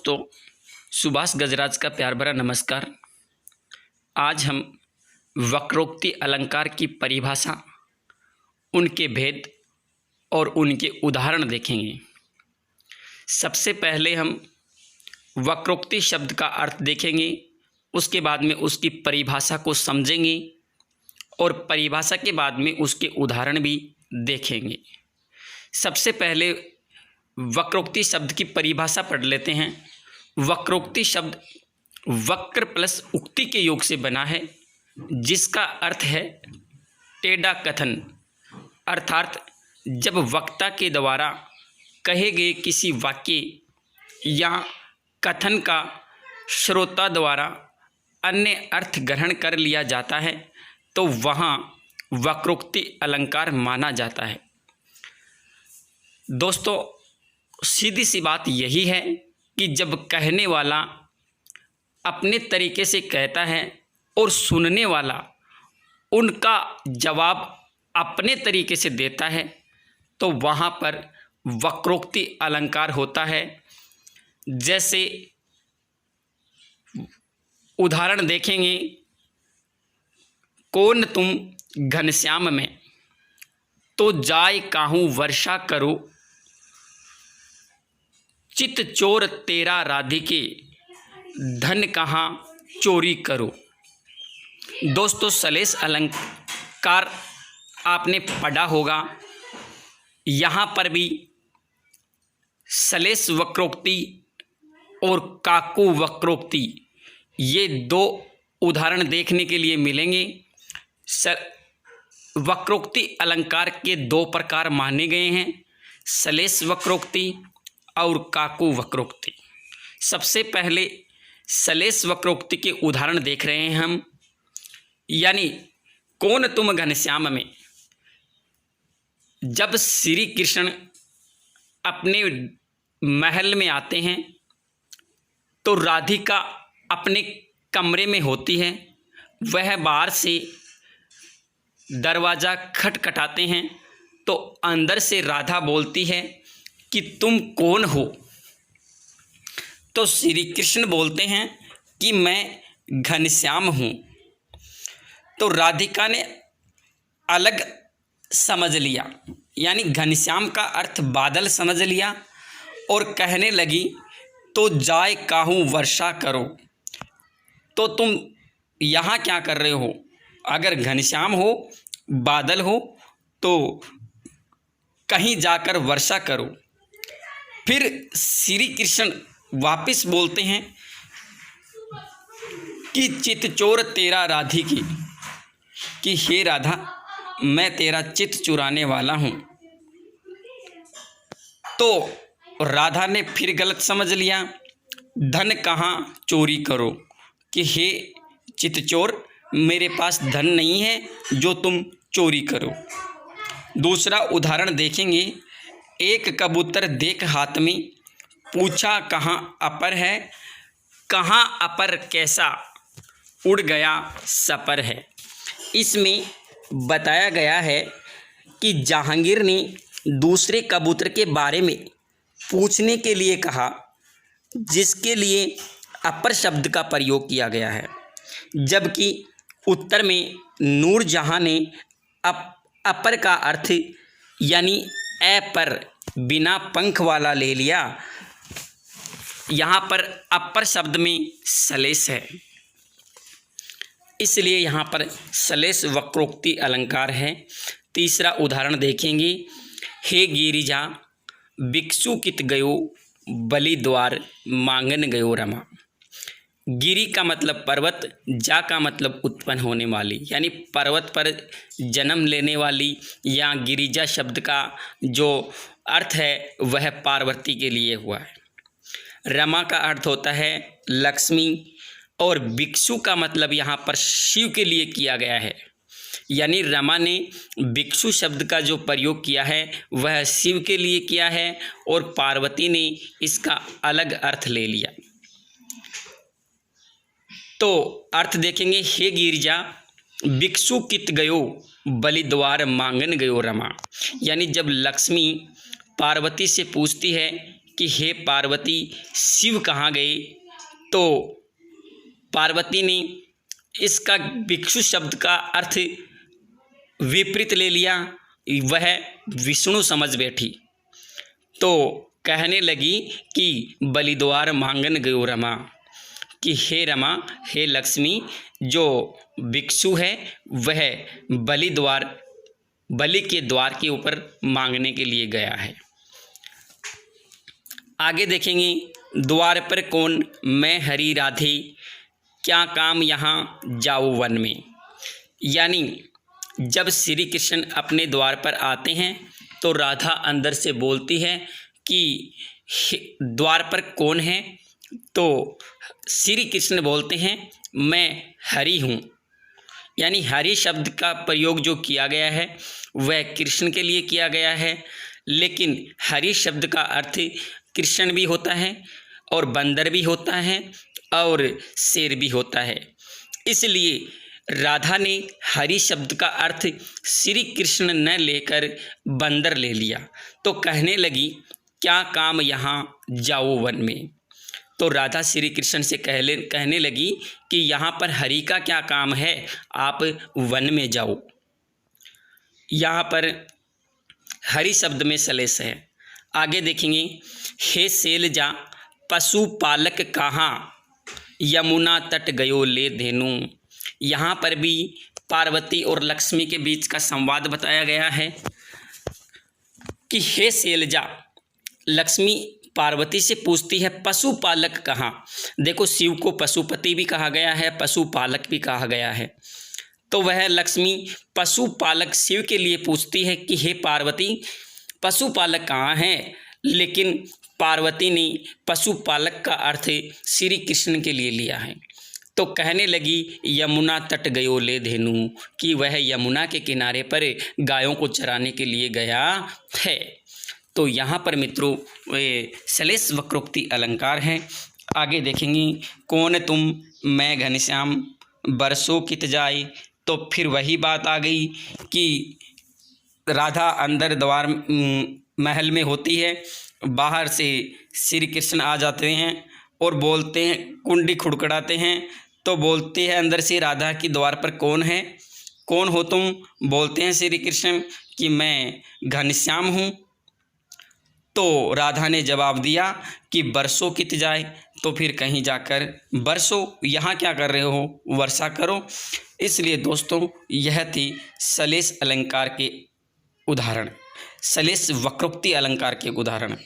दोस्तों, सुभाष गजराज का प्यार भरा नमस्कार। आज हम वक्रोक्ति अलंकार की परिभाषा, उनके भेद और उनके उदाहरण देखेंगे। सबसे पहले हम वक्रोक्ति शब्द का अर्थ देखेंगे, उसके बाद में उसकी परिभाषा को समझेंगे और परिभाषा के बाद में उसके उदाहरण भी देखेंगे। सबसे पहले वक्रोक्ति शब्द की परिभाषा पढ़ लेते हैं। वक्रोक्ति शब्द वक्र प्लस उक्ति के योग से बना है, जिसका अर्थ है टेढ़ा कथन। अर्थात जब वक्ता के द्वारा कहे गए किसी वाक्य या कथन का श्रोता द्वारा अन्य अर्थ ग्रहण कर लिया जाता है तो वहाँ वक्रोक्ति अलंकार माना जाता है। दोस्तों, सीधी सी बात यही है कि जब कहने वाला अपने तरीके से कहता है और सुनने वाला उनका जवाब अपने तरीके से देता है तो वहाँ पर वक्रोक्ति अलंकार होता है। जैसे उदाहरण देखेंगे, कौन तुम घनश्याम में, तो जाय काहू वर्षा करो, चित चोर तेरा राधिके, धन कहाँ चोरी करो। दोस्तों, सलेस अलंकार आपने पढ़ा होगा। यहाँ पर भी सलेस वक्रोक्ति और काकू वक्रोक्ति, ये दो उदाहरण देखने के लिए मिलेंगे। वक्रोक्ति अलंकार के दो प्रकार माने गए हैं, सलेस वक्रोक्ति और काकू वक्रोक्ति। सबसे पहले सलेस वक्रोक्ति के उदाहरण देख रहे हैं हम। यानी कौन तुम घनश्याम में, जब श्री कृष्ण अपने महल में आते हैं तो राधिका अपने कमरे में होती है। वह बाहर से दरवाज़ा खटखटाते हैं तो अंदर से राधा बोलती है कि तुम कौन हो। तो श्री कृष्ण बोलते हैं कि मैं घनश्याम हूँ। तो राधिका ने अलग समझ लिया, यानी घनश्याम का अर्थ बादल समझ लिया और कहने लगी तो जाय काहू वर्षा करो। तो तुम यहाँ क्या कर रहे हो? अगर घनश्याम हो, बादल हो, तो कहीं जाकर वर्षा करो। फिर श्री कृष्ण वापस बोलते हैं कि चित चोर तेरा राधिके, कि हे राधा, मैं तेरा चित चुराने वाला हूँ। तो राधा ने फिर गलत समझ लिया, धन कहाँ चोरी करो, कि हे चित चोर, मेरे पास धन नहीं है जो तुम चोरी करो। दूसरा उदाहरण देखेंगे, एक कबूतर देख हाथ में, पूछा कहाँ अपर है, कहाँ अपर कैसा, उड़ गया सपर है। इसमें बताया गया है कि जहांगीर ने दूसरे कबूतर के बारे में पूछने के लिए कहा, जिसके लिए अपर शब्द का प्रयोग किया गया है, जबकि उत्तर में नूरजहां ने अपर का अर्थ यानी पर बिना पंख वाला ले लिया। यहाँ पर अपर शब्द में सलेस है, इसलिए यहाँ पर सलेस वक्रोक्ति अलंकार है। तीसरा उदाहरण देखेंगे, हे गिरिजा भिक्षु कित गयो, बलि द्वार मांगन गयो रमा। गिरी का मतलब पर्वत, जा का मतलब उत्पन्न होने वाली, यानी पर्वत पर जन्म लेने वाली, या गिरिजा शब्द का जो अर्थ है वह पार्वती के लिए हुआ है। रमा का अर्थ होता है लक्ष्मी, और भिक्षु का मतलब यहाँ पर शिव के लिए किया गया है। यानी रमा ने भिक्षु शब्द का जो प्रयोग किया है वह शिव के लिए किया है और पार्वती ने इसका अलग अर्थ ले लिया। तो अर्थ देखेंगे, हे गिरिजा भिक्षु कित गयो, बलि द्वार मांगन गयो रमा। यानी जब लक्ष्मी पार्वती से पूछती है कि हे पार्वती शिव कहाँ गए, तो पार्वती ने इसका भिक्षु शब्द का अर्थ विपरीत ले लिया, वह विष्णु समझ बैठी। तो कहने लगी कि बलिद्वार मांगन गयो रमा, कि हे रमा, हे लक्ष्मी, जो भिक्षु है वह बलि के द्वार के ऊपर मांगने के लिए गया है। आगे देखेंगे, द्वार पर कौन मैं हरि राधे, क्या काम यहाँ जाओ वन में। यानी जब श्री कृष्ण अपने द्वार पर आते हैं तो राधा अंदर से बोलती है कि द्वार पर कौन है, तो श्री कृष्ण बोलते हैं मैं हरि हूँ। यानी हरि शब्द का प्रयोग जो किया गया है वह कृष्ण के लिए किया गया है, लेकिन हरि शब्द का अर्थ कृष्ण भी होता है और बंदर भी होता है और शेर भी होता है। इसलिए राधा ने हरि शब्द का अर्थ श्री कृष्ण न लेकर बंदर ले लिया। तो कहने लगी क्या काम यहाँ जाओ वन में। तो राधा श्री कृष्ण से कहने लगी कि यहाँ पर हरि का क्या काम है, आप वन में जाओ। यहाँ पर हरि शब्द में सलेस है। आगे देखेंगे, हे शैलजा पशु पालक कहाँ, यमुना तट गयो ले धेनु। यहाँ पर भी पार्वती और लक्ष्मी के बीच का संवाद बताया गया है कि हे शैलजा, लक्ष्मी पार्वती से पूछती है पशुपालक कहाँ। देखो शिव को पशुपति भी कहा गया है, पशुपालक भी कहा गया है। तो वह लक्ष्मी पशुपालक शिव के लिए पूछती है कि हे पार्वती पशुपालक कहाँ है, लेकिन पार्वती ने पशुपालक का अर्थ श्री कृष्ण के लिए लिया है। तो कहने लगी यमुना तट गयो ले धेनु, कि वह यमुना के किनारे पर गायों को चराने के लिए गया है। तो यहाँ पर मित्रों सलेस वक्रोक्ति अलंकार हैं। आगे देखेंगे, कौन तुम मैं घनश्याम बरसों कित जाए। तो फिर वही बात आ गई कि राधा अंदर द्वार महल में होती है, बाहर से श्री कृष्ण आ जाते हैं और बोलते हैं, कुंडी खुड़खड़ाते हैं। तो बोलते हैं अंदर से राधा की द्वार पर कौन है, कौन हो तुम। बोलते हैं श्री कृष्ण कि मैं घनश्याम हूँ। तो राधा ने जवाब दिया कि बरसों कित जाए, तो फिर कहीं जाकर बरसों, यहाँ क्या कर रहे हो, वर्षा करो। इसलिए दोस्तों यह थी सलेस अलंकार के उदाहरण, सलेस वक्रोक्ति अलंकार के उदाहरण।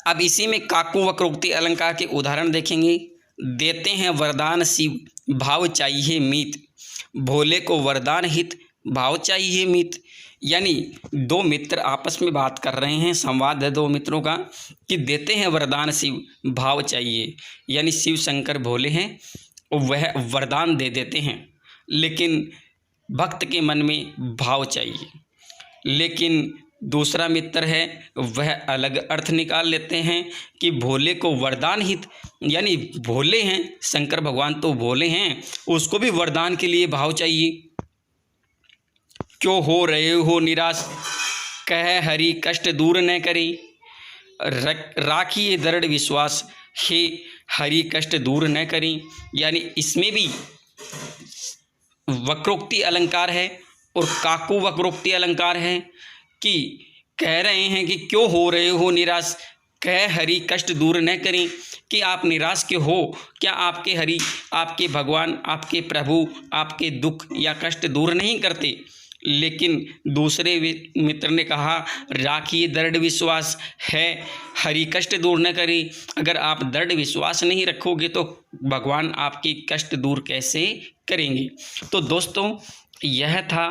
अब इसी में काकू वक्रोक्ति अलंकार के उदाहरण देखेंगे। देते हैं वरदान शिव भाव चाहिए मीत, भोले को वरदान हित भाव चाहिए मीत। यानी दो मित्र आपस में बात कर रहे हैं, संवाद है दो मित्रों का कि देते हैं वरदान शिव भाव चाहिए, यानी शिव शंकर भोले हैं वह वरदान दे देते हैं, लेकिन भक्त के मन में भाव चाहिए। लेकिन दूसरा मित्र है वह अलग अर्थ निकाल लेते हैं कि भोले को वरदान हित, यानी भोले हैं शंकर भगवान तो भोले हैं, उसको भी वरदान के लिए भाव चाहिए। क्यों हो रहे हो निराश, कह हरि कष्ट दूर न करी, राखिए दृढ़ विश्वास, हे हरि कष्ट दूर न करी। यानी इसमें भी वक्रोक्ति अलंकार है और काकू वक्रोक्ति अलंकार है कि कह रहे हैं कि क्यों हो रहे हो निराश, कह हरि कष्ट दूर न करें, कि आप निराश क्यों हो, क्या आपके हरि, आपके भगवान, आपके प्रभु आपके दुख या कष्ट दूर नहीं करते। लेकिन दूसरे मित्र ने कहा राखिए दृढ़ विश्वास, है हरि कष्ट दूर न करे। अगर आप दृढ़ विश्वास नहीं रखोगे तो भगवान आपकी कष्ट दूर कैसे करेंगे। तो दोस्तों यह था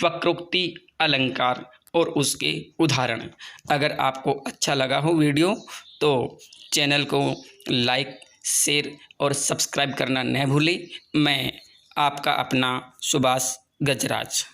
वक्रोक्ति अलंकार और उसके उदाहरण। अगर आपको अच्छा लगा हो वीडियो तो चैनल को लाइक शेयर और सब्सक्राइब करना न भूलें। मैं आपका अपना सुभाष गजराज।